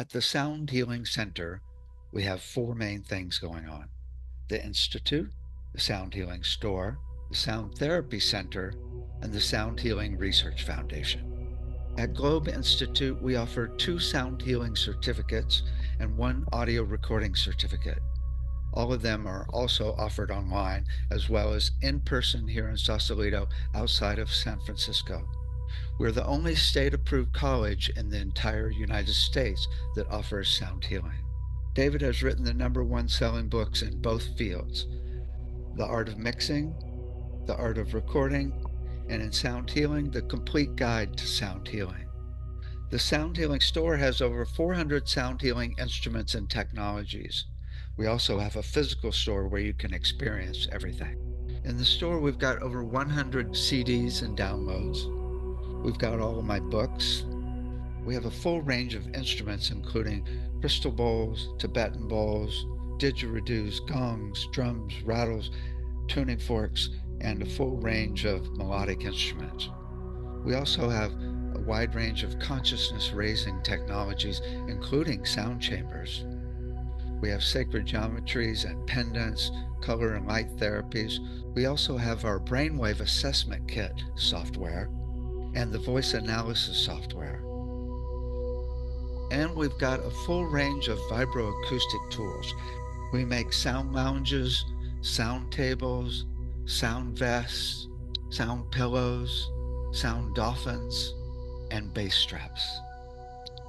At the Sound Healing Center, we have four main things going on: the Institute, the Sound Healing Store, the Sound Therapy Center, and the Sound Healing Research Foundation. At Globe Institute, we offer 2 sound healing certificates and 1 audio recording certificate. All of them are also offered online, as well as in person here in Sausalito outside of San Francisco. We're the only state-approved college in the entire United States that offers sound healing. David has written the #1 selling books in both fields: The Art of Mixing, The Art of Recording, and in Sound Healing, The Complete Guide to Sound Healing. The Sound Healing Store has over 400 sound healing instruments and technologies. We also have a physical store where you can experience everything. In the store, we've got over 100 CDs and downloads. We've got all of my books. We have a full range of instruments, including crystal bowls, Tibetan bowls, didgeridoos, gongs, drums, rattles, tuning forks, and a full range of melodic instruments. We also have a wide range of consciousness-raising technologies, including sound chambers. We have sacred geometries and pendants, color and light therapies. We also have our brainwave assessment kit software and the voice analysis software. And we've got a full range of vibroacoustic tools. We make sound lounges, sound tables, sound vests, sound pillows, sound dolphins, and bass straps.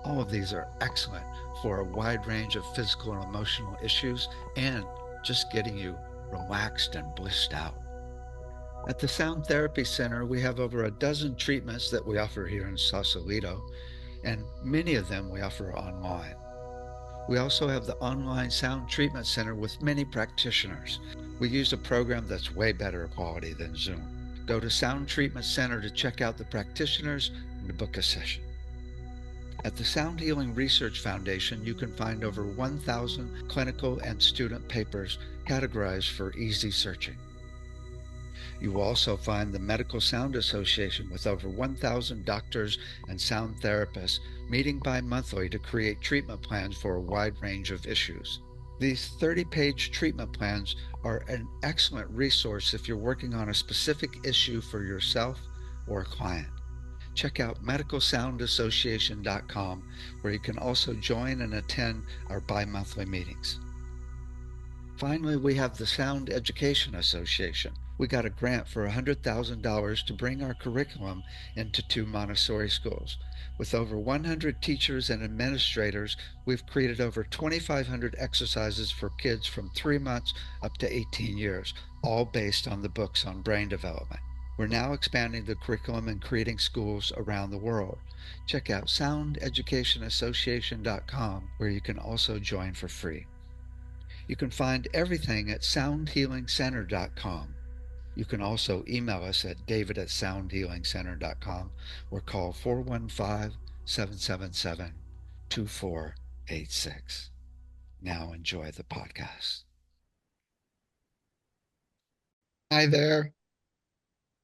All of these are excellent for a wide range of physical and emotional issues and just getting you relaxed and blissed out. At the Sound Therapy Center, we have over a dozen treatments that we offer here in Sausalito, and many of them we offer online. We also have the online sound treatment center with many practitioners. We use a program that's way better quality than Zoom. Go to Sound Treatment Center to check out the practitioners and to book a session. At the Sound Healing Research Foundation, you can find over 1,000 clinical and student papers categorized for easy searching. You will also find the Medical Sound Association with over 1,000 doctors and sound therapists meeting bi-monthly to create treatment plans for a wide range of issues. These 30-page treatment plans are an excellent resource if you're working on a specific issue for yourself or a client. Check out medicalsoundassociation.com, where you can also join and attend our bi-monthly meetings. Finally, we have the Sound Education Association. We got a grant for $100,000 to bring our curriculum into 2 Montessori schools. With over 100 teachers and administrators, we've created over 2,500 exercises for kids from 3 months up to 18 years, all based on the books on brain development. We're now expanding the curriculum and creating schools around the world. Check out soundeducationassociation.com, where you can also join for free. You can find everything at soundhealingcenter.com. You can also email us at david@soundhealingcenter.com or call 415-777-2486. Now enjoy the podcast. Hi there.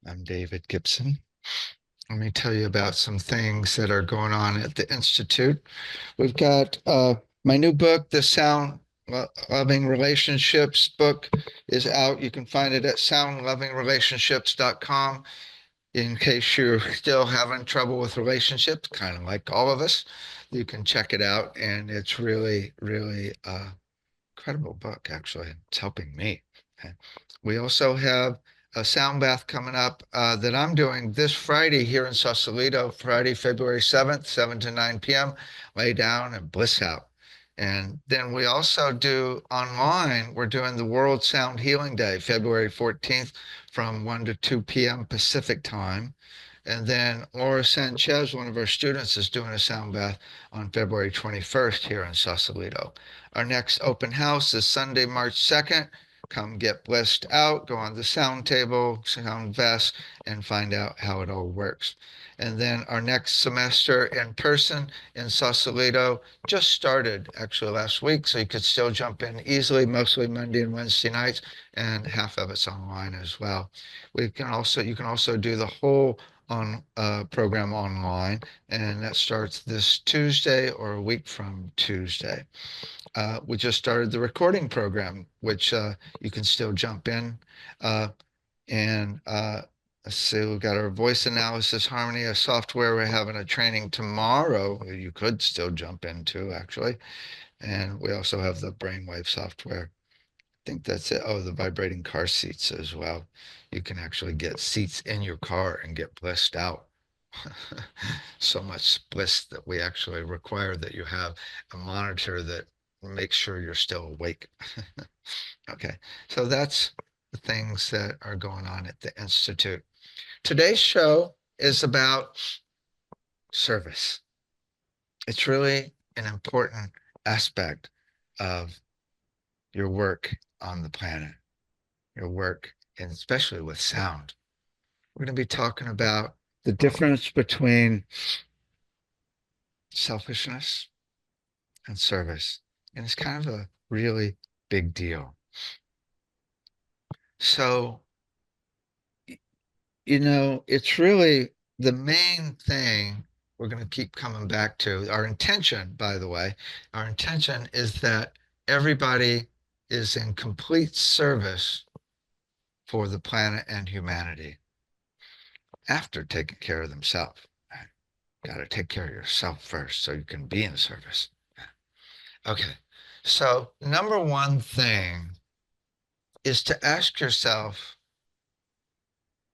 I'm David Gibson. Let me tell you about some things that are going on at the Institute. We've got my new book, The Sound Loving Relationships book is out. You can find it at soundlovingrelationships.com. In case you're still having trouble with relationships, kind of like all of us, you can check it out. And it's really, really incredible book, actually. It's helping me. Okay. We also have a sound bath coming up that I'm doing this Friday here in Sausalito, Friday, February 7th, 7 to 9 p.m. Lay down and bliss out. And then we also do online, we're doing the World Sound Healing Day, February 14th from 1 to 2 p.m. Pacific time. And then Laura Sanchez, one of our students, is doing a sound bath on February 21st here in Sausalito. Our next open house is Sunday, March 2nd. Come get blissed out, go on the sound table, sound vest, and find out how it all works. And then our next semester in person in Sausalito just started actually last week, so you could still jump in easily, mostly Monday and Wednesday nights, and half of it's online as well. You can also do the whole on program online, and that starts this Tuesday or a week from Tuesday. We just started the recording program, which you can still jump in. And let's see, we've got our voice analysis harmony, a software. We're having a training tomorrow. You could still jump into actually. And we also have the brainwave software. I think that's it. Oh, the vibrating car seats as well. You can actually get seats in your car and get blissed out. So much bliss that we actually require that you have a monitor that makes sure you're still awake. Okay, so that's the things that are going on at the Institute. Today's show is about service. It's really an important aspect of your work on the planet, your work, and especially with sound. We're going to be talking about the difference between selfishness and service. And it's kind of a really big deal. So, it's really the main thing we're going to keep coming back to. Our intention, by the way, our intention is that everybody is in complete service for the planet and humanity after taking care of themselves. Got to take care of yourself first so you can be in service. Okay. So, number one thing is to ask yourself,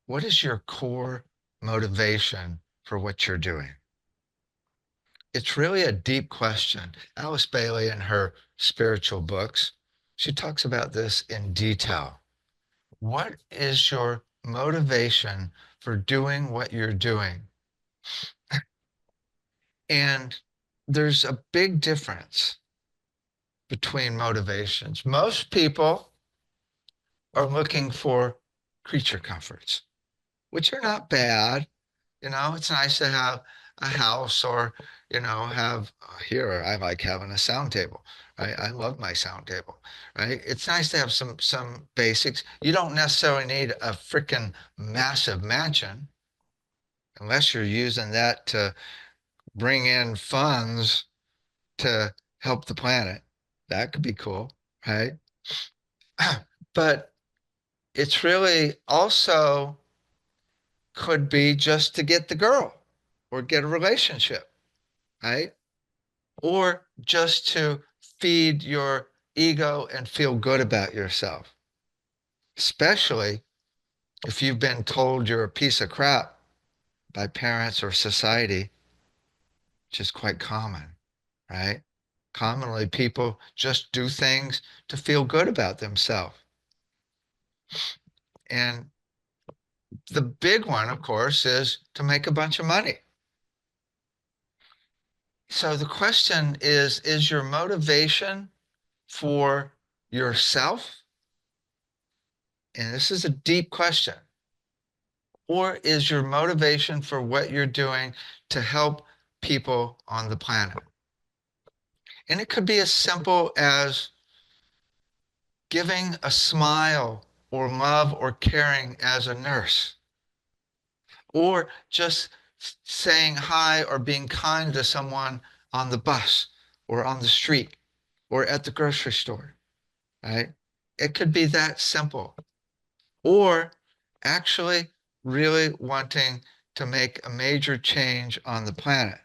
what is your core motivation for what you're doing? It's really a deep question. Alice Bailey, in her spiritual books, she talks about this in detail. What is your motivation for doing what you're doing? And there's a big difference between motivations. Most people are looking for creature comforts, which are not bad. It's nice to have a house or, have here. I like having a sound table, right? I love my sound table, right? It's nice to have some basics. You don't necessarily need a freaking massive mansion unless you're using that to bring in funds to help the planet. That could be cool, right? But it's really also could be just to get the girl or get a relationship, right? Or just to feed your ego and feel good about yourself, especially if you've been told you're a piece of crap by parents or society, which is quite common, right? Commonly, people just do things to feel good about themselves. And the big one, of course, is to make a bunch of money. So the question is your motivation for yourself? And this is a deep question. Or is your motivation for what you're doing to help people on the planet? And it could be as simple as giving a smile or love or caring as a nurse, or just saying hi or being kind to someone on the bus or on the street or at the grocery store, right? It could be that simple. Or actually really wanting to make a major change on the planet.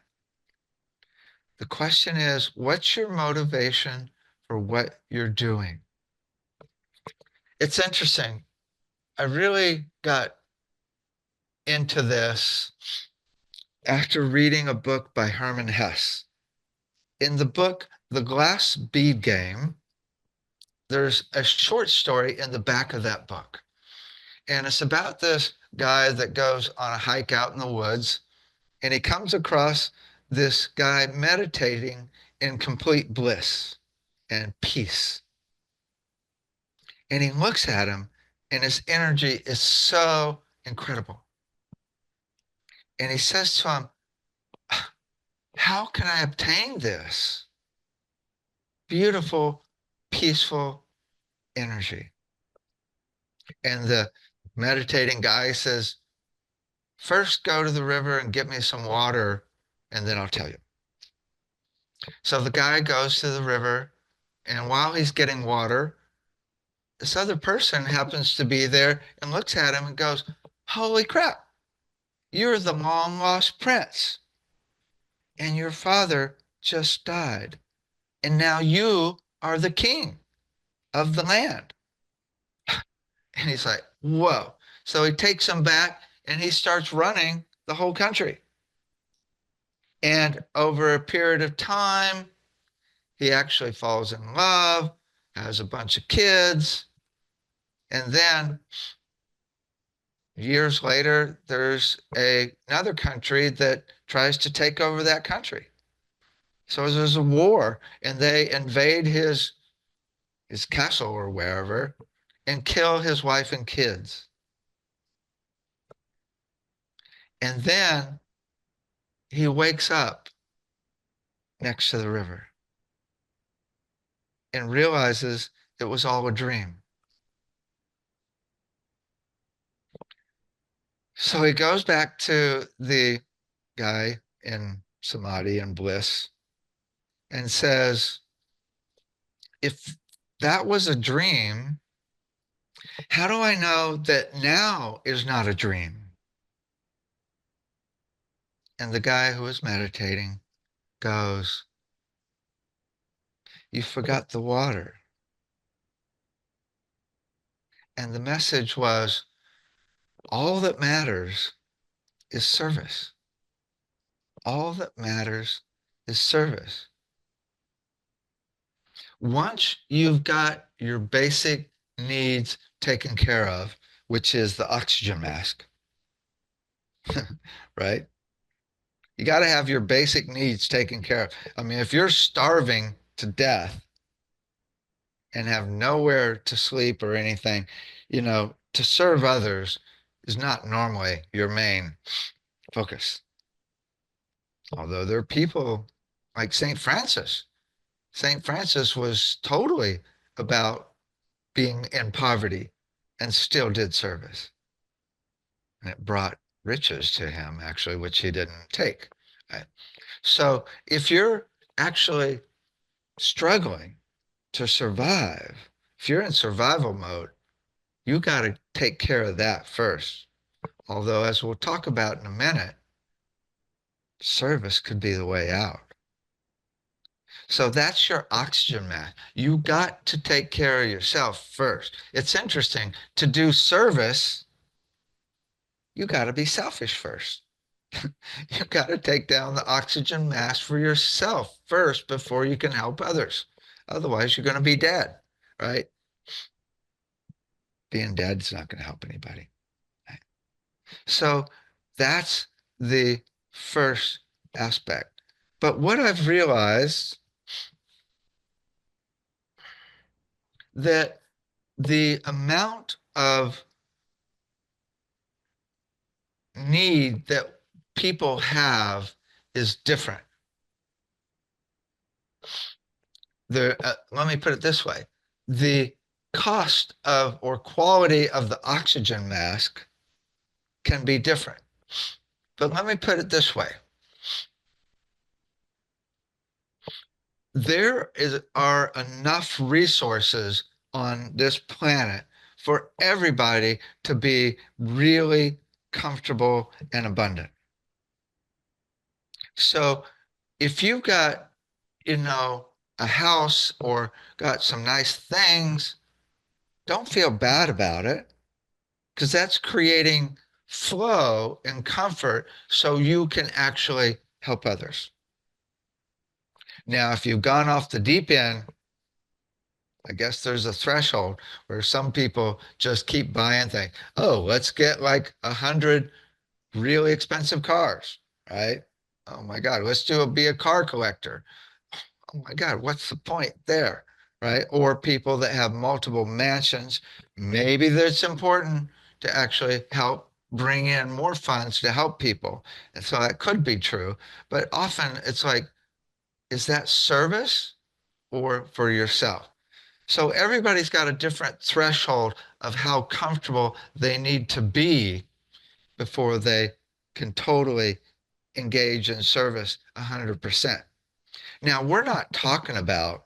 The question is, what's your motivation for what you're doing? It's interesting. I really got into this after reading a book by Hermann Hesse. In the book, The Glass Bead Game, there's a short story in the back of that book. And it's about this guy that goes on a hike out in the woods, and he comes across this guy meditating in complete bliss and peace. And he looks at him, and his energy is so incredible. And he says to him, how can I obtain this beautiful, peaceful energy? And the meditating guy says, First, go to the river and get me some water, and then I'll tell you. So the guy goes to the river, and while he's getting water, this other person happens to be there and looks at him and goes, "Holy crap, you're the long lost prince, and your father just died, and now you are the king of the land." And he's like, "Whoa." So he takes him back and he starts running the whole country. And over a period of time, he actually falls in love, has a bunch of kids. And then years later, there's another country that tries to take over that country. So there's a war, and they invade his castle or wherever and kill his wife and kids. And then he wakes up next to the river and realizes it was all a dream. So he goes back to the guy in samadhi and bliss and says, if that was a dream, how do I know that now is not a dream? And the guy who was meditating goes, you forgot the water. And the message was, all that matters is service. All that matters is service. Once you've got your basic needs taken care of, which is the oxygen mask, right? You got to have your basic needs taken care of. I mean, if you're starving to death and have nowhere to sleep or anything, to serve others is not normally your main focus. Although there are people like St. Francis. St. Francis was totally about being in poverty and still did service. And it brought riches to him, actually, which he didn't take. Right? So if you're actually struggling to survive, if you're in survival mode, you got to take care of that first. Although, as we'll talk about in a minute, service could be the way out. So that's your oxygen mask. You got to take care of yourself first. It's interesting to do service. You got to be selfish first. You got to take down the oxygen mask for yourself first before you can help others. Otherwise, you're going to be dead, right? Being dead is not going to help anybody. Right? So that's the first aspect. But what I've realized that the amount of need that people have is different. Let me put it this way. The cost of or quality of the oxygen mask can be different. But let me put it this way. There are enough resources on this planet for everybody to be really comfortable and abundant. So if you've got, a house or got some nice things, don't feel bad about it because that's creating flow and comfort so you can actually help others. Now, if you've gone off the deep end, I guess there's a threshold where some people just keep buying things. Oh, let's get like 100 really expensive cars, right? Oh my God, let's be a car collector. Oh my God, what's the point there, right? Or people that have multiple mansions. Maybe that's important to actually help bring in more funds to help people. And so that could be true. But often it's like, is that service or for yourself? So everybody's got a different threshold of how comfortable they need to be before they can totally engage in service 100%. Now, we're not talking about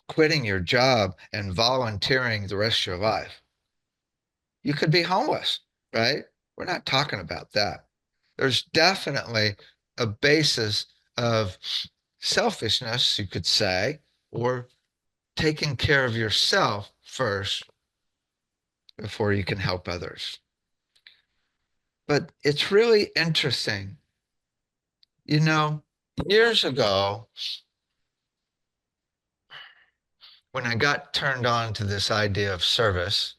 quitting your job and volunteering the rest of your life. You could be homeless, right? We're not talking about that. There's definitely a basis of selfishness, you could say, or taking care of yourself first before you can help others. But it's really interesting. You know, years ago, when I got turned on to this idea of service,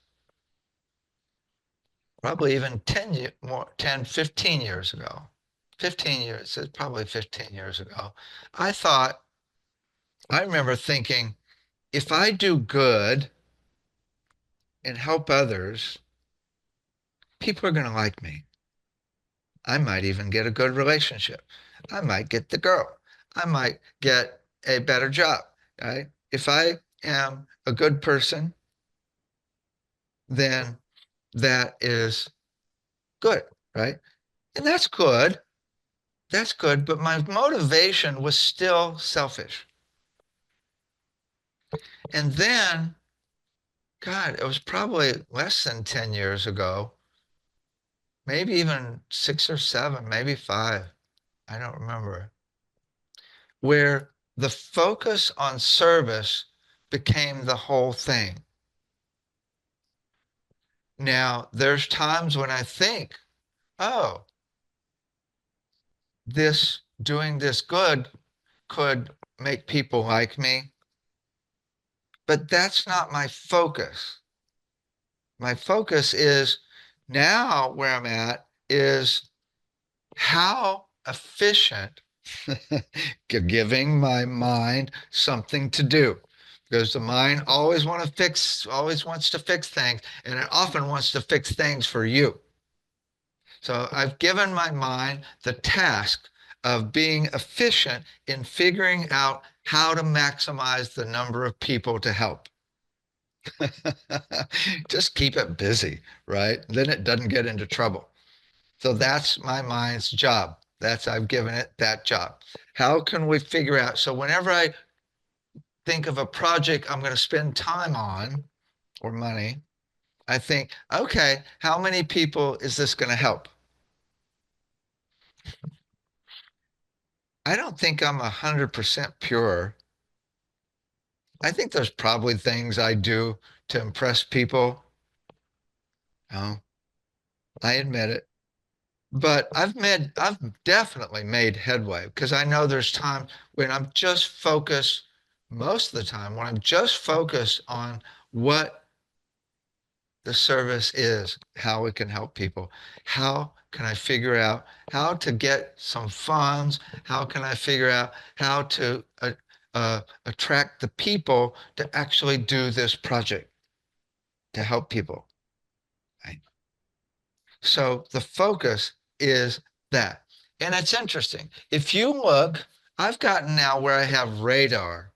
probably even 15 years ago, 15 years, it's probably 15 years ago, I thought, I remember thinking, if I do good and help others, people are going to like me. I might even get a good relationship. I might get the girl. I might get a better job, right? If I am a good person, then that is good, right? And that's good. That's good. But my motivation was still selfish. And then, God, it was probably less than 10 years ago, maybe even 6 or 7, maybe 5. I don't remember, where the focus on service became the whole thing. Now, there's times when I think, oh, this doing this good could make people like me, but that's not my focus. My focus is now where I'm at is how efficient giving my mind something to do, because the mind always wants to fix things, and it often wants to fix things for you. So I've given my mind the task of being efficient in figuring out how to maximize the number of people to help. Just keep it busy, right? Then it doesn't get into trouble. So that's my mind's job. I've given it that job. How can we figure out? So whenever I think of a project I'm going to spend time on or money, I think, okay, how many people is this going to help? I don't think I'm 100% pure. I think there's probably things I do to impress people. Oh, I admit it. But I've definitely made headway, because I know there's times when I'm just focused, most of the time, when I'm just focused on what the service is, how it can help people. How can I figure out how to get some funds? How can I figure out how to attract the people to actually do this project to help people? Right? So the focus is that. And it's interesting. If you look, I've gotten now where I have radar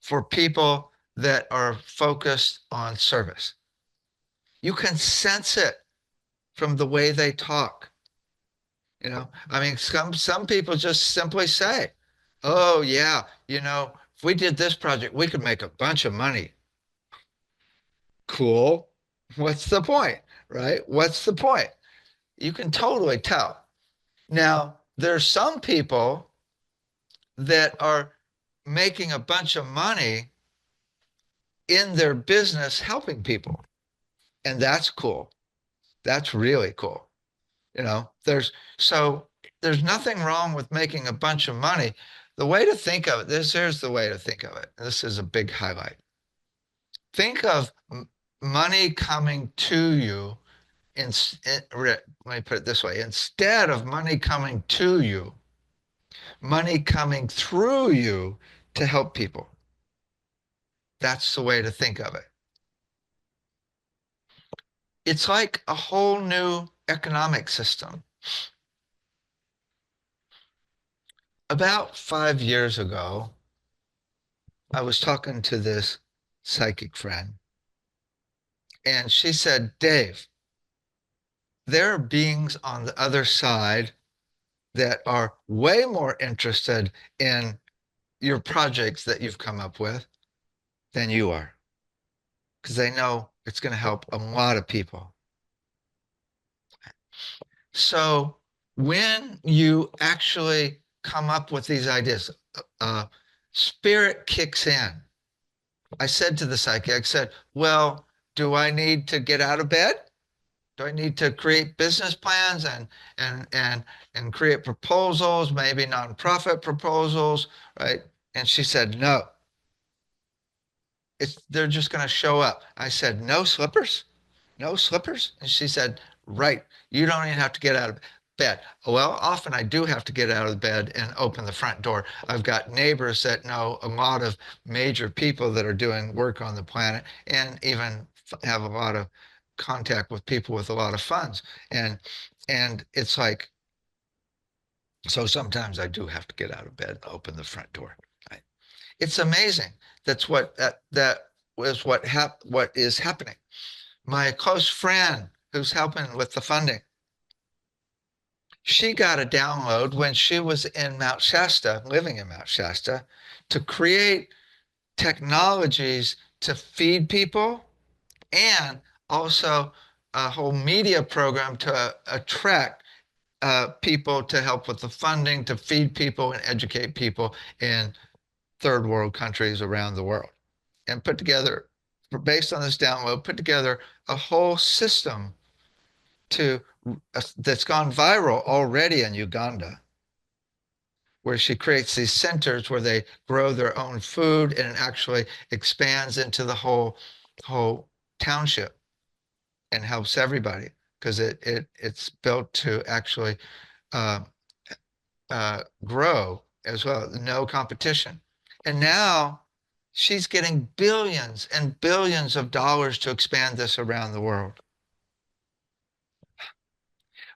for people that are focused on service. You can sense it from the way they talk. I mean, some people just simply say, "Oh yeah, if we did this project, we could make a bunch of money." Cool. What's the point, right? What's the point? You can totally tell. Now, there's some people that are making a bunch of money in their business helping people, and that's cool. That's really cool. You know, there's so there's nothing wrong with making a bunch of money. The way to think of it, here's the way to think of it. This is a big highlight. Think of money coming to you let me put it this way. Instead of money coming to you, money coming through you to help people. That's the way to think of it. It's like a whole new economic system. About 5 years ago, I was talking to this psychic friend, and she said, Dave, there are beings on the other side that are way more interested in your projects that you've come up with than you are, because they know it's going to help a lot of people. So when you actually come up with these ideas, uh, spirit kicks in. I said to the psychic, I said, well, do I need to get out of bed? Do I need to create business plans and and and create proposals, maybe nonprofit proposals, right? And she said, no, they're just going to show up. I said, no slippers, no slippers. And she said, right, you don't even have to get out of bed. Well, often I do have to get out of bed and open the front door. I've got neighbors that know a lot of major people that are doing work on the planet, and even have a lot of contact with people with a lot of funds. And it's like, so sometimes I do have to get out of bed and open the front door. Right? It's amazing. That was what is happening. My close friend who's helping with the funding, she got a download when she was in Mount Shasta, living in Mount Shasta, to create technologies to feed people, and also a whole media program to attract people to help with the funding, to feed people and educate people in third world countries around the world. And put together, based on this download, put together a whole system to that's gone viral already in Uganda, where she creates these centers where they grow their own food, and it actually expands into the whole township and helps everybody, because it's built to actually uh, grow as well, no competition. And now she's getting billions and billions of dollars to expand this around the world.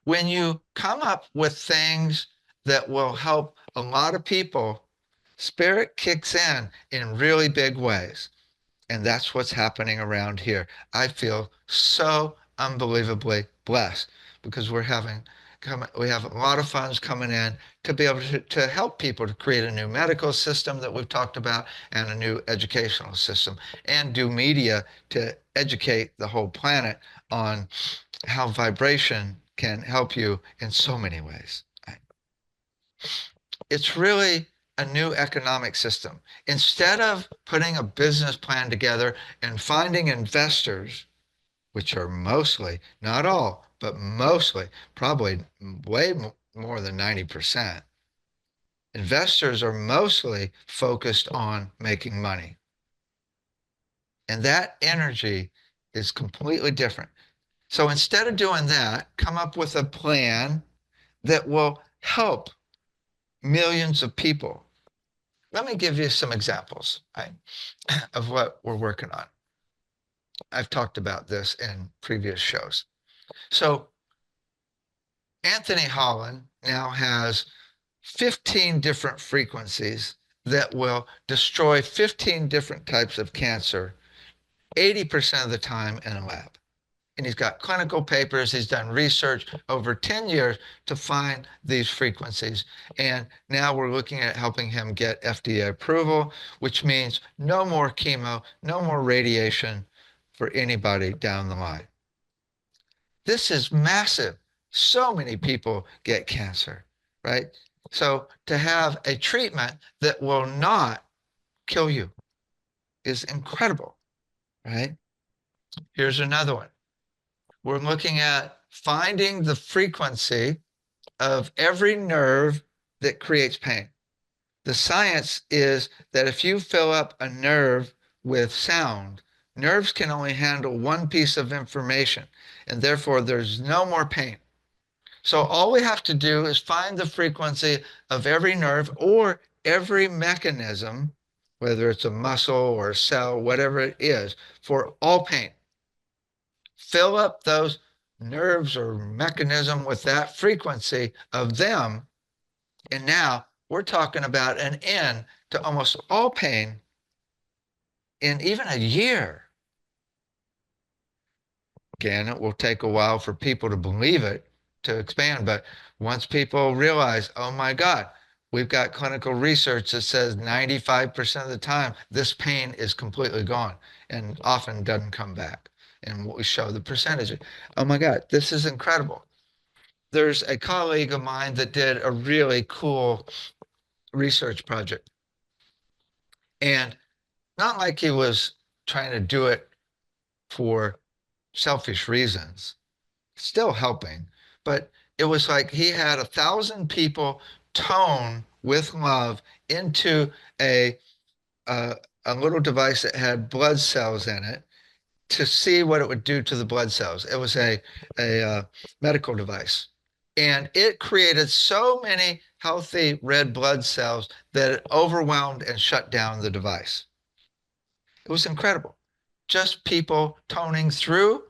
When you come up with things that will help a lot of people, spirit kicks in really big ways. And that's what's happening around here. I feel so unbelievably blessed because we have a lot of funds coming in to be able to help people to create a new medical system that we've talked about, and a new educational system, and do media to educate the whole planet on how vibration can help you in so many ways. It's really a new economic system. Instead of putting a business plan together and finding investors, which are mostly, not all, but mostly, probably way more than 90%, investors are mostly focused on making money. And that energy is completely different. So instead of doing that, come up with a plan that will help millions of people. Let me give you some examples, right, of what we're working on. I've talked about this in previous shows. So Anthony Holland now has 15 different frequencies that will destroy 15 different types of cancer 80% of the time in a lab. And he's got clinical papers. He's done research over 10 years to find these frequencies. And now we're looking at helping him get FDA approval, which means no more chemo, no more radiation for anybody down the line. This is massive. So many people get cancer, right? So to have a treatment that will not kill you is incredible, right? Here's another one. We're looking at finding the frequency of every nerve that creates pain. The science is that if you fill up a nerve with sound, nerves can only handle one piece of information, and therefore there's no more pain. So all we have to do is find the frequency of every nerve or every mechanism, whether it's a muscle or a cell, whatever it is, for all pain. Fill up those nerves or mechanism with that frequency of them. And now we're talking about an end to almost all pain in even a year. again, it will take a while for people to believe it, to expand. But once people realize, oh my God, we've got clinical research that says 95% of the time this pain is completely gone and often doesn't come back. And we show the percentage. Oh my God, this is incredible. There's a colleague of mine that did a really cool research project. And not like he was trying to do it for selfish reasons, still helping, but it was like he had 1,000 people tone with love into a, a little device that had blood cells in it to see what it would do to the blood cells. It was a medical device. And it created so many healthy red blood cells that it overwhelmed and shut down the device. It was incredible. Just people toning through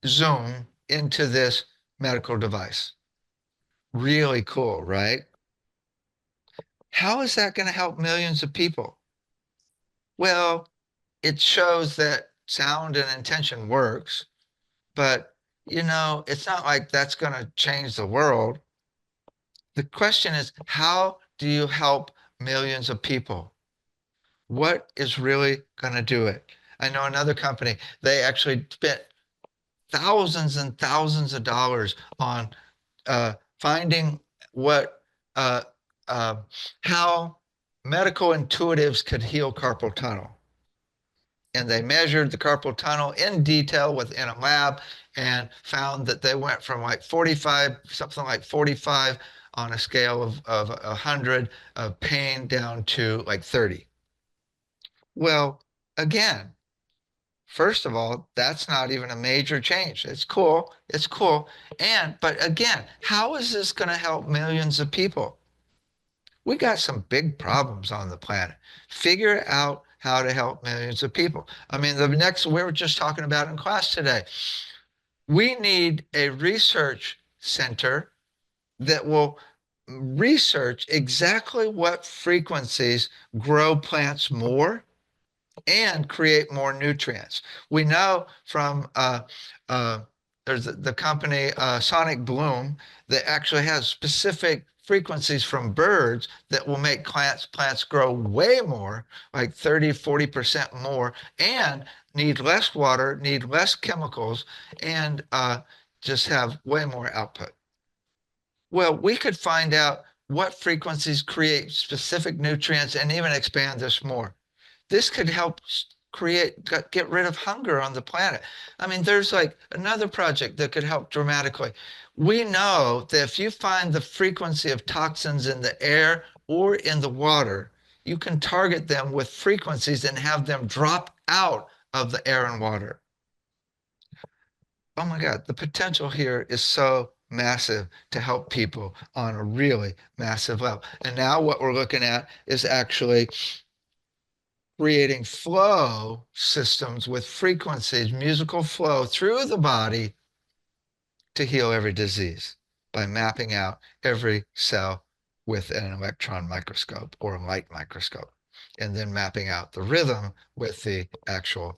Zoom into this medical device. Really cool, right? How is that going to help millions of people? Well, it shows that sound and intention works, but it's not like that's going to change the world. The question is, how do you help millions of people? What is really going to do it? I know another company, they actually spent thousands and thousands of dollars on finding what uh, uh, how medical intuitives could heal carpal tunnel. And they measured the carpal tunnel in detail within a lab and found that they went from like 45, something like 45 on a scale of 100 of pain down to like 30. Well, again, first of all, that's not even a major change. It's cool. It's cool. But again, how is this going to help millions of people? We got some big problems on the planet. Figure out how to help millions of people. I mean, the next, we were just talking about in class today, we need a research center that will research exactly what frequencies grow plants more and create more nutrients. We know from there's the company Sonic Bloom that actually has specific frequencies from birds that will make plants grow way more, like 30, 40% more, and need less water, need less chemicals, and just have way more output. Well, we could find out what frequencies create specific nutrients and even expand this more. This could help get rid of hunger on the planet. I mean, there's like another project that could help dramatically. We know that if you find the frequency of toxins in the air or in the water, you can target them with frequencies and have them drop out of the air and water. Oh my God, the potential here is so massive to help people on a really massive level. And now what we're looking at is actually creating flow systems with frequencies, musical flow through the body to heal every disease by mapping out every cell with an electron microscope or a light microscope, and then mapping out the rhythm with the actual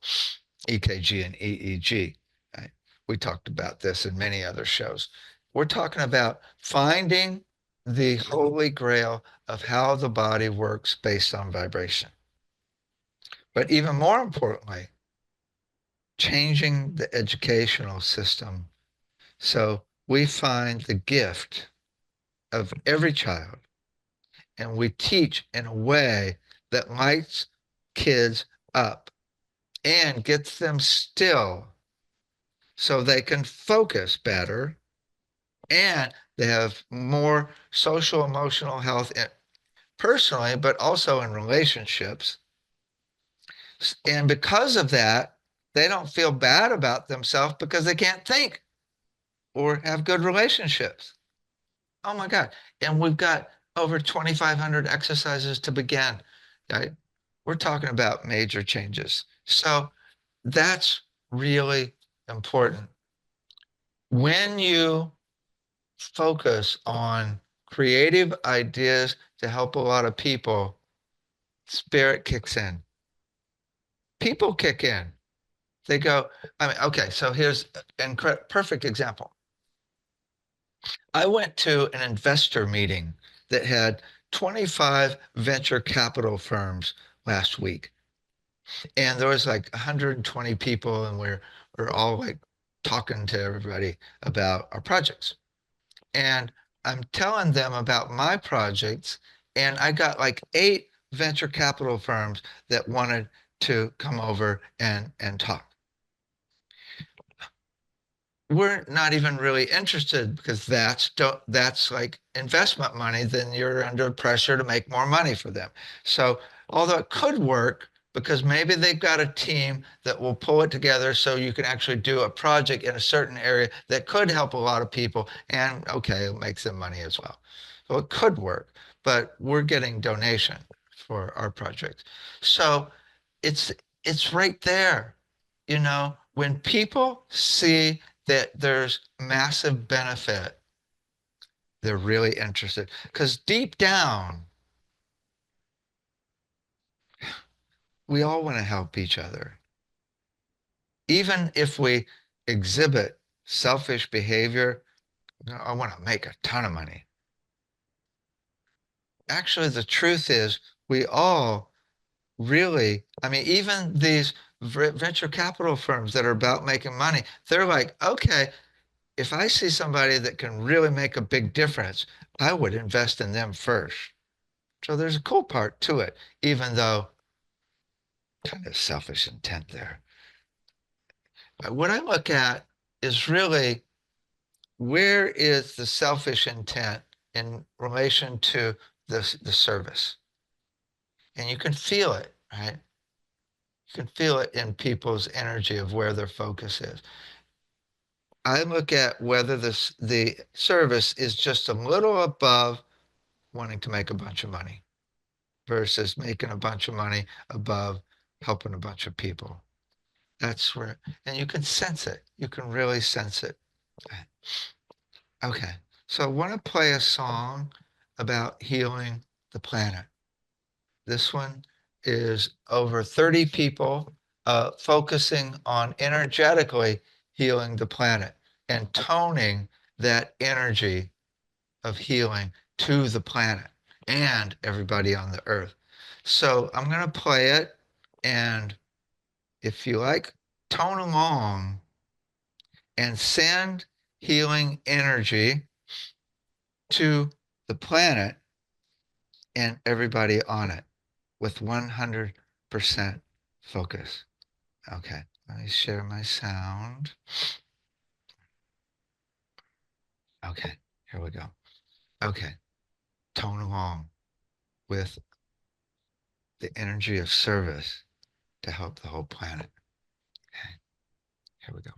EKG and EEG. Right? We talked about this in many other shows. We're talking about finding the holy grail of how the body works based on vibration. But even more importantly, changing the educational system so we find the gift of every child and we teach in a way that lights kids up and gets them still so they can focus better and they have more social emotional health personally, but also in relationships. And because of that, they don't feel bad about themselves because they can't think or have good relationships. Oh my God. And we've got over 2,500 exercises to begin. Right? We're talking about major changes. So that's really important. When you focus on creative ideas to help a lot of people, spirit kicks in. People kick in. They go, I mean, okay, so here's a perfect example. I went to an investor meeting that had 25 venture capital firms last week. And there was like 120 people, and we're all like talking to everybody about our projects. And I'm telling them about my projects, and I got like 8 venture capital firms that wanted to come over and talk. We're not even really interested because that's like investment money. Then you're under pressure to make more money for them. So although it could work because maybe they've got a team that will pull it together so you can actually do a project in a certain area that could help a lot of people, and okay, it makes them money as well. So it could work, but we're getting donation for our project. So it's it's right there. When people see that there's massive benefit, they're really interested. Because deep down, we all want to help each other. Even if we exhibit selfish behavior, I want to make a ton of money. Actually, the truth is, we all really, I mean, even these venture capital firms that are about making money, they're like, okay, if I see somebody that can really make a big difference, I would invest in them first. So there's a cool part to it, even though kind of selfish intent there. What I look at is really, where is the selfish intent in relation to the service? And you can feel it, right? You can feel it in people's energy of where their focus is. I look at whether the service is just a little above wanting to make a bunch of money versus making a bunch of money above helping a bunch of people. That's where, and you can sense it. You can really sense it. Okay, so I want to play a song about healing the planet. This one is over 30 people focusing on energetically healing the planet and toning that energy of healing to the planet and everybody on the earth. So I'm going to play it, and if you like, tone along and send healing energy to the planet and everybody on it with 100% focus. Okay, let me share my sound. Okay, here we go. Okay, tone along with the energy of service to help the whole planet. Okay, here we go.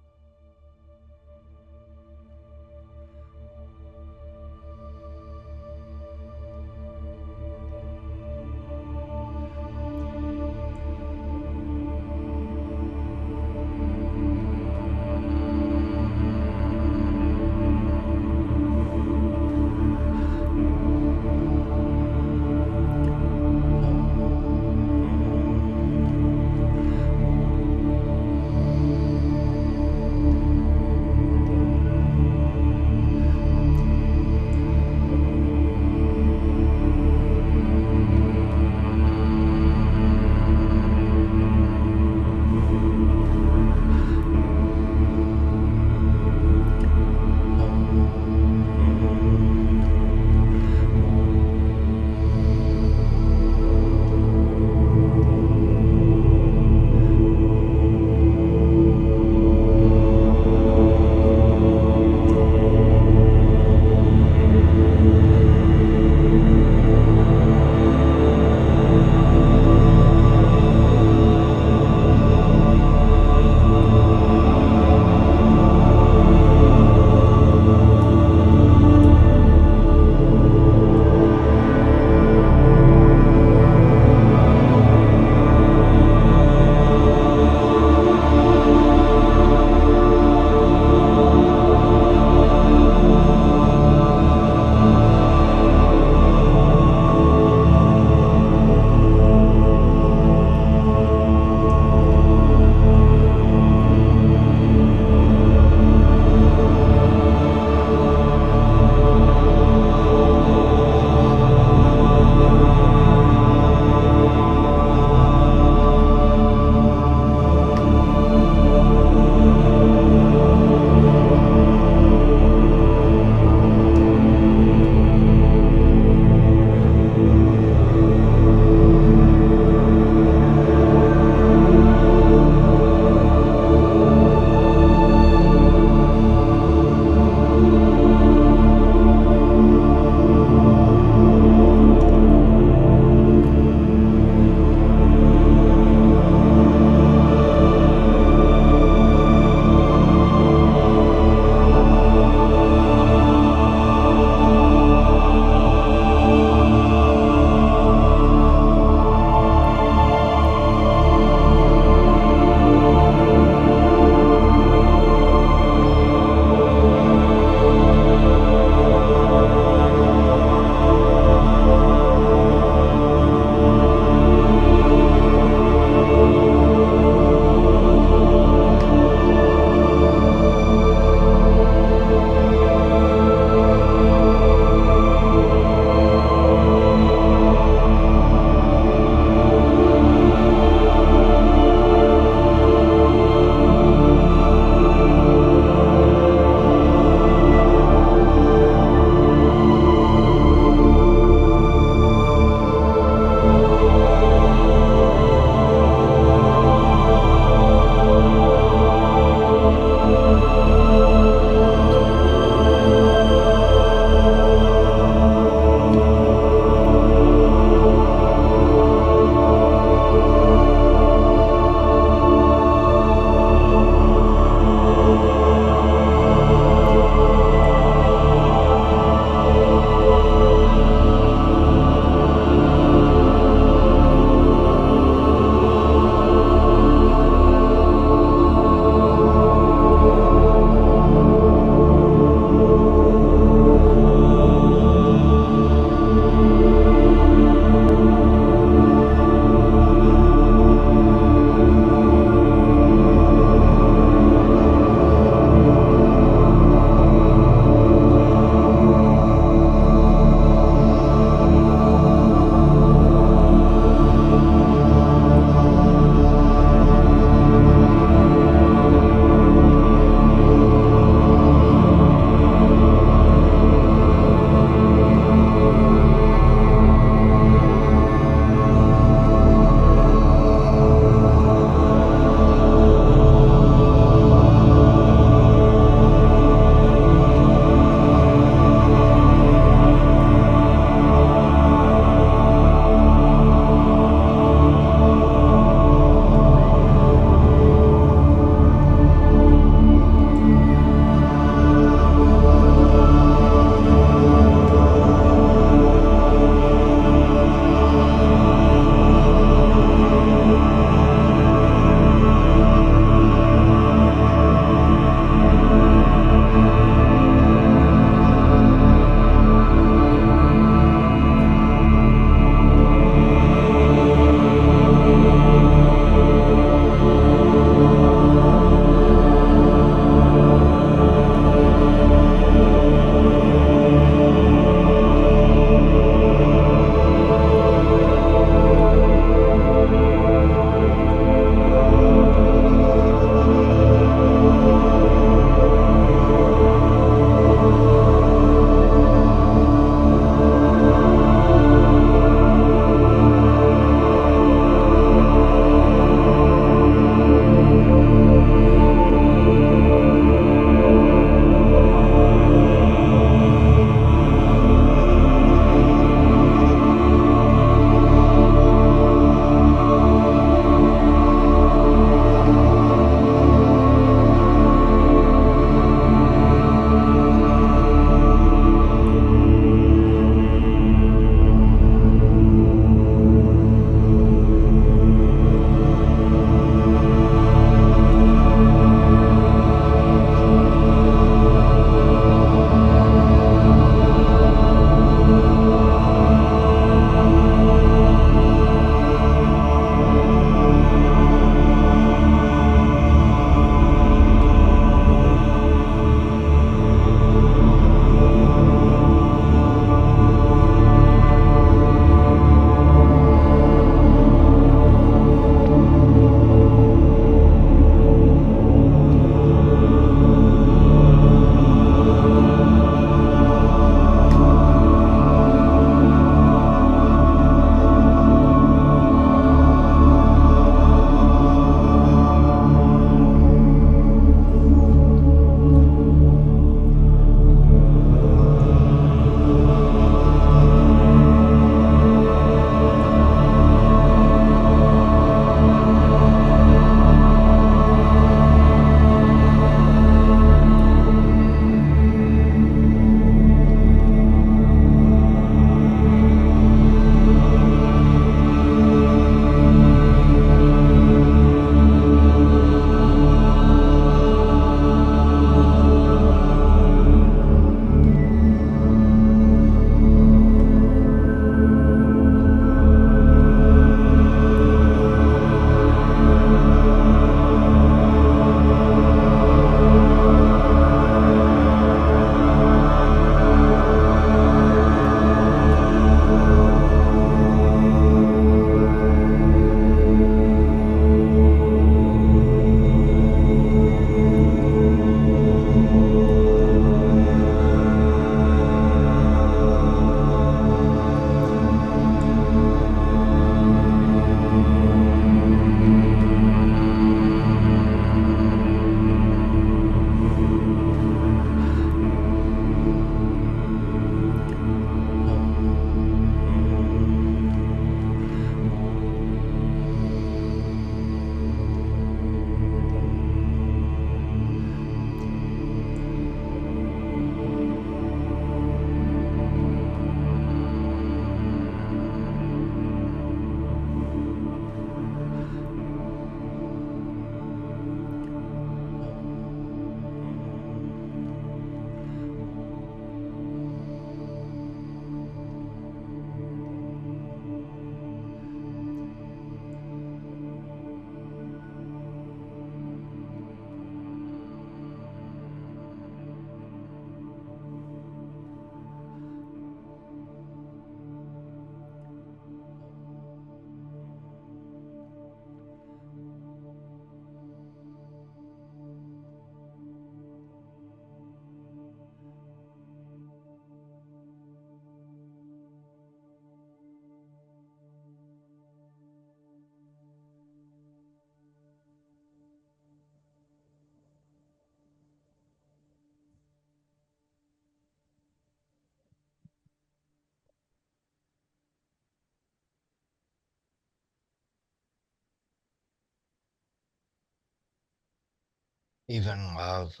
Even love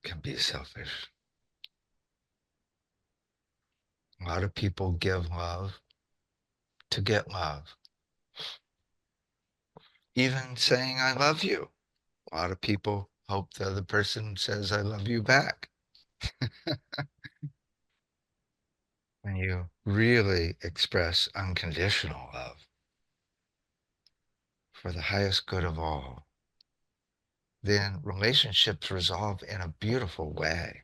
can be selfish. A lot of people give love to get love. Even saying, I love you. A lot of people hope the other person says, I love you back. When you really express unconditional love for the highest good of all, then relationships resolve in a beautiful way.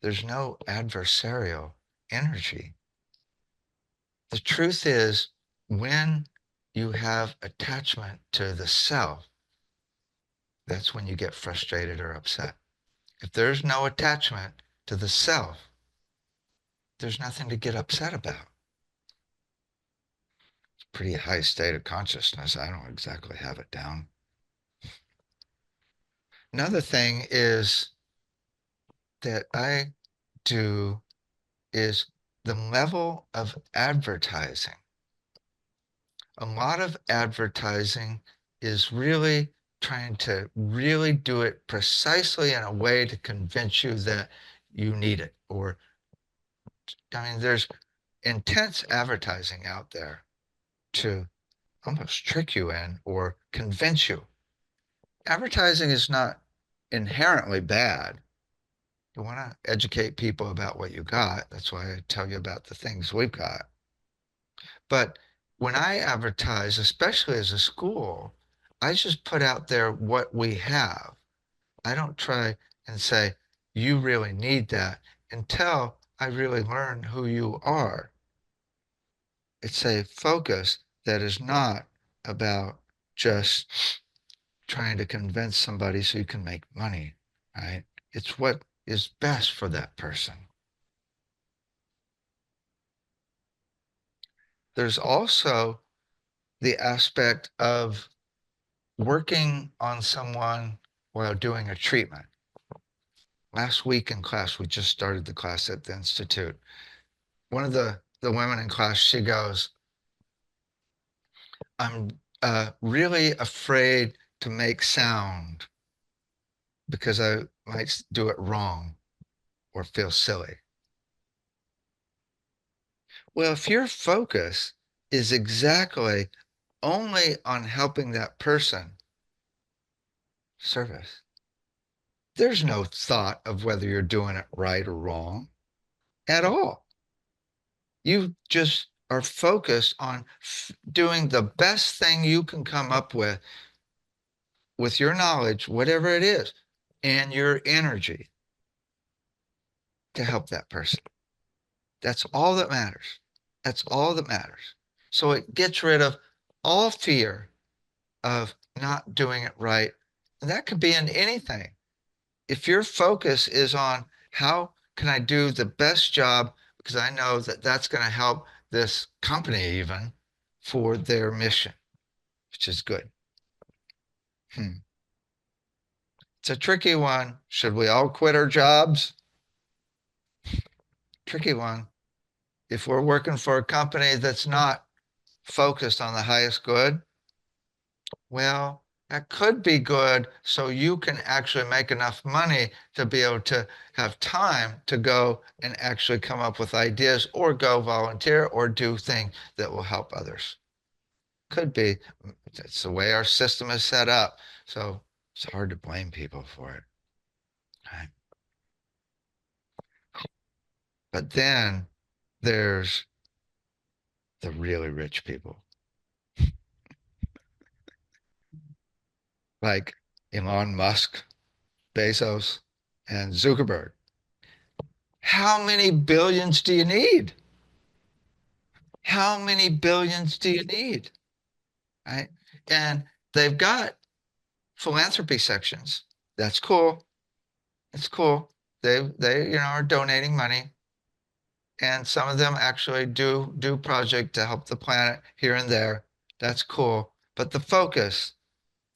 There's no adversarial energy. The truth is, when you have attachment to the self, that's when you get frustrated or upset. If there's no attachment to the self, there's nothing to get upset about. It's a pretty high state of consciousness. I don't exactly have it down. Another thing is that I do is the level of advertising. A lot of advertising is really trying to really do it precisely in a way to convince you that you need it. Or, I mean, there's intense advertising out there to almost trick you in or convince you. Advertising is not inherently bad. You want to educate people about what you got. That's why I tell you about the things we've got. But when I advertise, especially as a school, I just put out there what we have. I don't try and say, you really need that until I really learn who you are. It's a focus that is not about just trying to convince somebody so you can make money, right? It's what is best for that person. There's also the aspect of working on someone while doing a treatment. Last week in class, we just started the class at the Institute. One of the women in class, she goes, I'm really afraid to make sound because I might do it wrong or feel silly. Well, if your focus is exactly only on helping that person, service, there's no thought of whether you're doing it right or wrong at all. You just are focused on doing the best thing you can come up with your knowledge, whatever it is, and your energy to help that person. That's all that matters. That's all that matters. So it gets rid of all fear of not doing it right. And that could be in anything. If your focus is on how can I do the best job because I know that that's going to help this company even for their mission, which is good. It's a tricky one. Should we all quit our jobs? Tricky one. If we're working for a company that's not focused on the highest good, well, that could be good so you can actually make enough money to be able to have time to go and actually come up with ideas or go volunteer or do things that will help others. Could be. It's the way our system is set up. So it's hard to blame people for it. Right? But then there's the really rich people like Elon Musk, Bezos, and Zuckerberg. How many billions do you need? How many billions do you need? Right? And they've got philanthropy sections. That's cool. It's cool. They are donating money. And some of them actually do project to help the planet here and there. That's cool. But the focus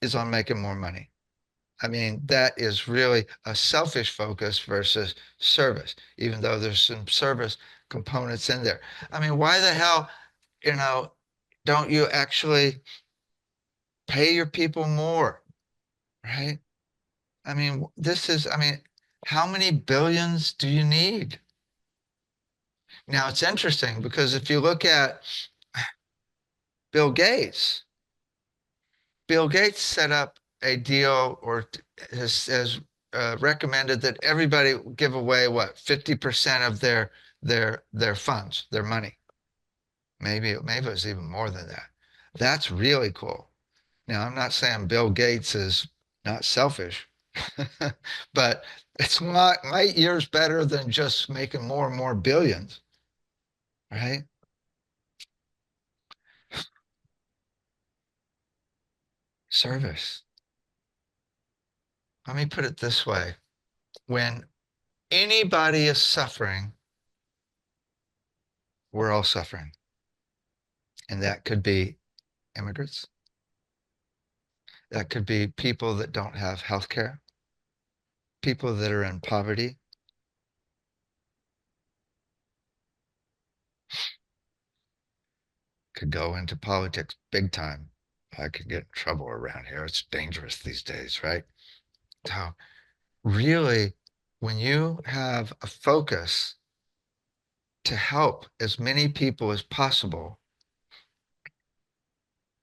is on making more money. I mean, that is really a selfish focus versus service, even though there's some service components in there. I mean, why the hell, you know, don't you actually pay your people more? right? I mean, how many billions do you need? Now, it's interesting because if you look at Bill Gates, Bill Gates set up a deal or has recommended that everybody give away what 50% of their funds, their money. Maybe it's even more than that. That's really cool. Now, I'm not saying Bill Gates is not selfish, but it's not light years better than just making more and more billions, right? Service. Let me put it this way. When anybody is suffering, we're all suffering. And that could be immigrants. That could be people that don't have health care, people that are in poverty. Could go into politics big time. I could get in trouble around here. It's dangerous these days, right? So really, when you have a focus to help as many people as possible,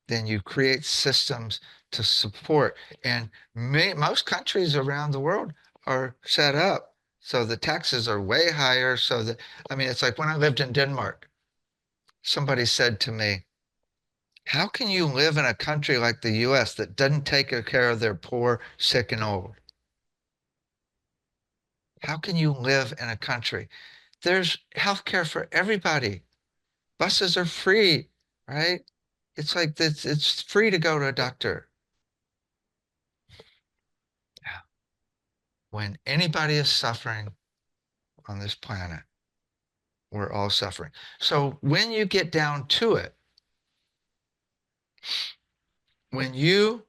then you create systems to support. And most countries around the world are set up so the taxes are way higher. So that, I mean, it's like when I lived in Denmark, somebody said to me, how can you live in a country like the US that doesn't take care of their poor, sick, and old? How can you live in a country? There's health care for everybody. Buses are free, right? It's like this, it's free to go to a doctor. When anybody is suffering on this planet, we're all suffering. So when you get down to it, when you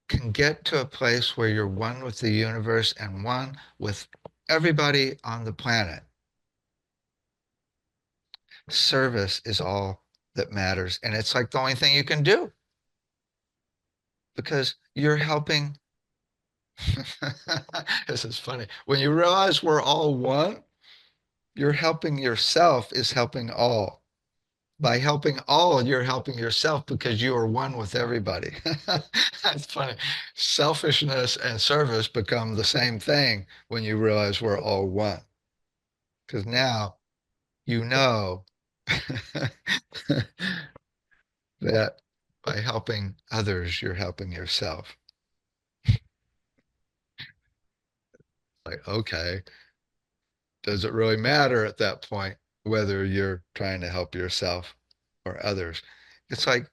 can get to a place where you're one with the universe and one with everybody on the planet, service is all that matters. And it's like the only thing you can do because you're helping. This is funny. When you realize we're all one, you're helping yourself is helping all. By helping all, you're helping yourself because you are one with everybody. That's funny. Selfishness and service become the same thing when you realize we're all one. Because now you know that by helping others, you're helping yourself. Like, okay, does it really matter at that point whether you're trying to help yourself or others? It's like,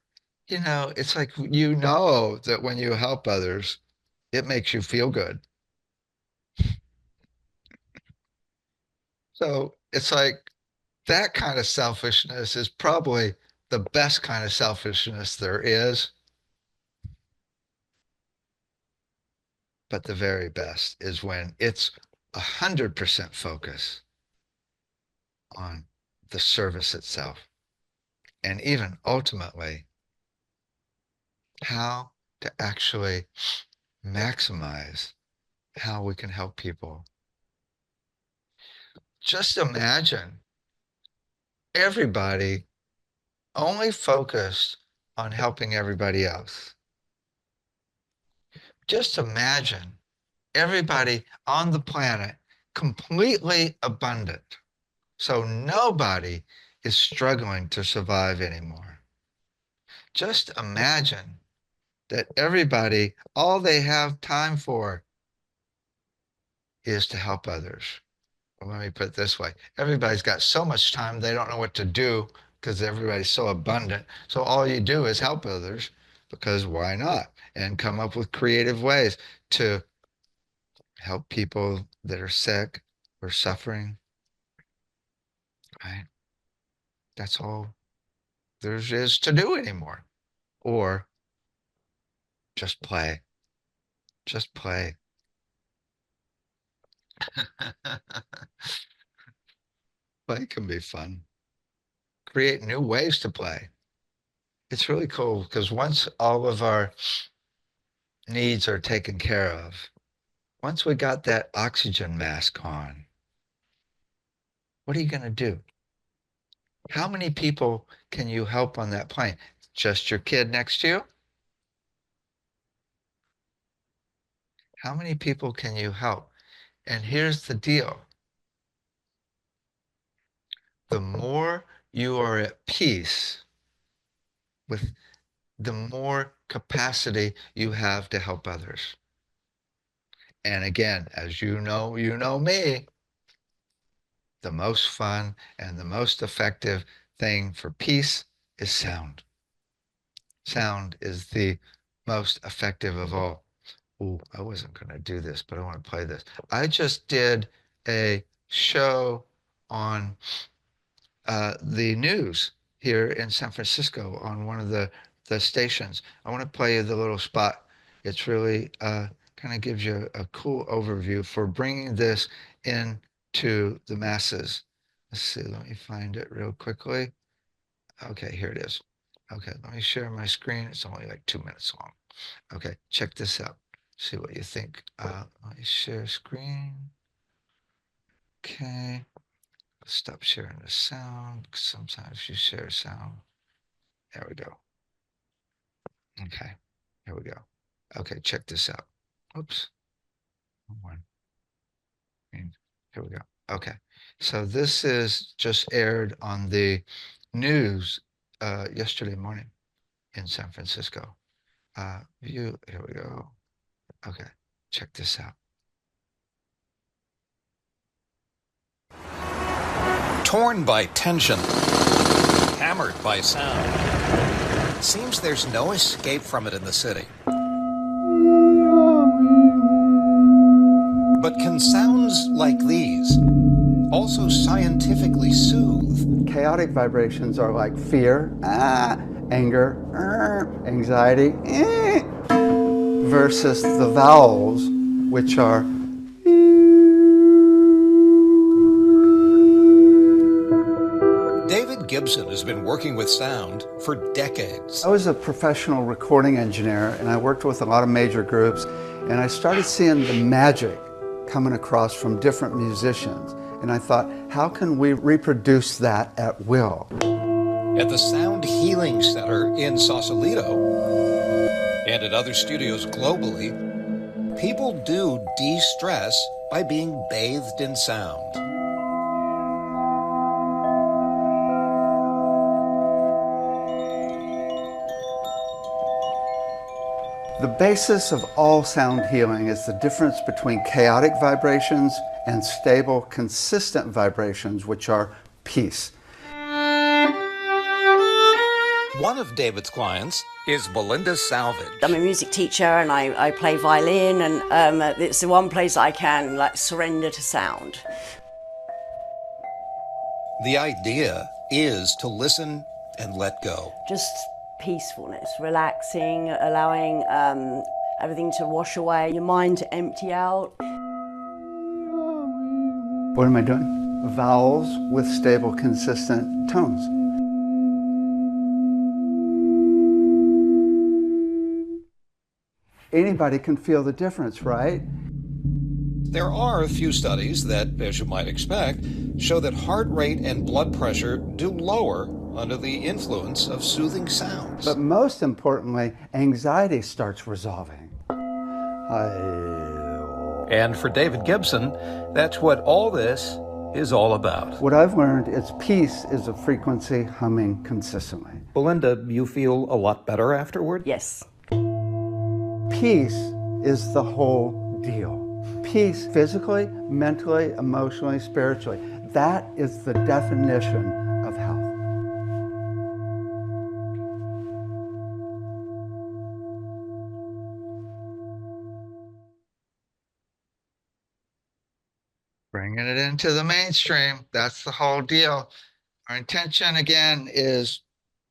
it's like you know that when you help others, it makes you feel good. So it's like that kind of selfishness is probably the best kind of selfishness there is, but the very best is when it's 100% focus on the service itself. And even ultimately, how to actually maximize how we can help people. Just imagine everybody only focused on helping everybody else. Just imagine everybody on the planet completely abundant. So nobody is struggling to survive anymore. Just imagine that everybody, all they have time for is to help others. Well, let me put it this way. Everybody's got so much time, they don't know what to do because everybody's so abundant. So all you do is help others because why not? And come up with creative ways to help people that are sick or suffering, right? That's all there is to do anymore. Or just play. Just play. Play can be fun. Create new ways to play. It's really cool because once all of our needs are taken care of, once we got that oxygen mask on, what are you going to do? How many people can you help on that plane? Just your kid next to you? How many people can you help? And here's the deal. The more you are at peace with, the more capacity you have to help others. And again, as you know me, the most fun and the most effective thing for peace is sound. Sound is the most effective of all. Ooh, I wasn't going to do this, but I want to play this. I just did a show on the news here in San Francisco on one of the stations. I want to play you the little spot. It's really kind of gives you a cool overview for bringing this into the masses. Let's see, let me find it real quickly. Okay, here it is. Okay, let me share my screen. It's only like 2 minutes long. Okay, check this out. See what you think. Let me share screen. Okay, stop sharing the sound. Sometimes you share sound. There we go. Okay, here we go. Okay, check this out. Oops. One. Here we go. Okay, so this is just aired on the news yesterday morning in San Francisco. Here we go. Okay, check this out. Torn by tension, hammered by sound. Seems there's no escape from it in the city. But can sounds like these also scientifically soothe? Chaotic vibrations are like fear, anger, anxiety, versus the vowels, which are. David Gibson has been working with sound for decades. I was a professional recording engineer, and I worked with a lot of major groups, and I started seeing the magic coming across from different musicians. And I thought, how can we reproduce that at will? At the Sound Healing Center in Sausalito and at other studios globally, people do de-stress by being bathed in sound. The basis of all sound healing is the difference between chaotic vibrations and stable, consistent vibrations, which are peace. One of David's clients is Belinda Salvage. I'm a music teacher and I play violin, and it's the one place I can surrender to sound. The idea is to listen and let go. Just peacefulness, relaxing, allowing everything to wash away, your mind to empty out. What am I doing? Vowels with stable, consistent tones. Anybody can feel the difference, right? There are a few studies that, as you might expect, show that heart rate and blood pressure do lower under the influence of soothing sounds. But most importantly, anxiety starts resolving. And for David Gibson, that's what all this is all about. What I've learned is peace is a frequency humming consistently. Belinda, you feel a lot better afterward? Yes. Peace is the whole deal. Peace physically, mentally, emotionally, spiritually. That is the definition of health. Bringing it into the mainstream. That's the whole deal. Our intention, again, is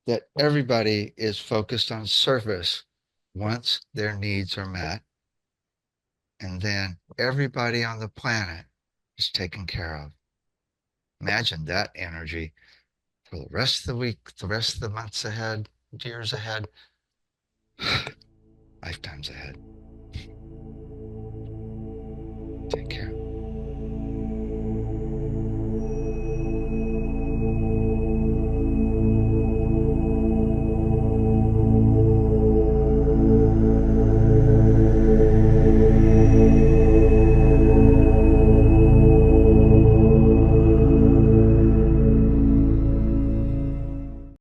that everybody is focused on service once their needs are met. And then everybody on the planet is taken care of. Imagine that energy for the rest of the week, the rest of the months ahead, years ahead, lifetimes ahead. Take care.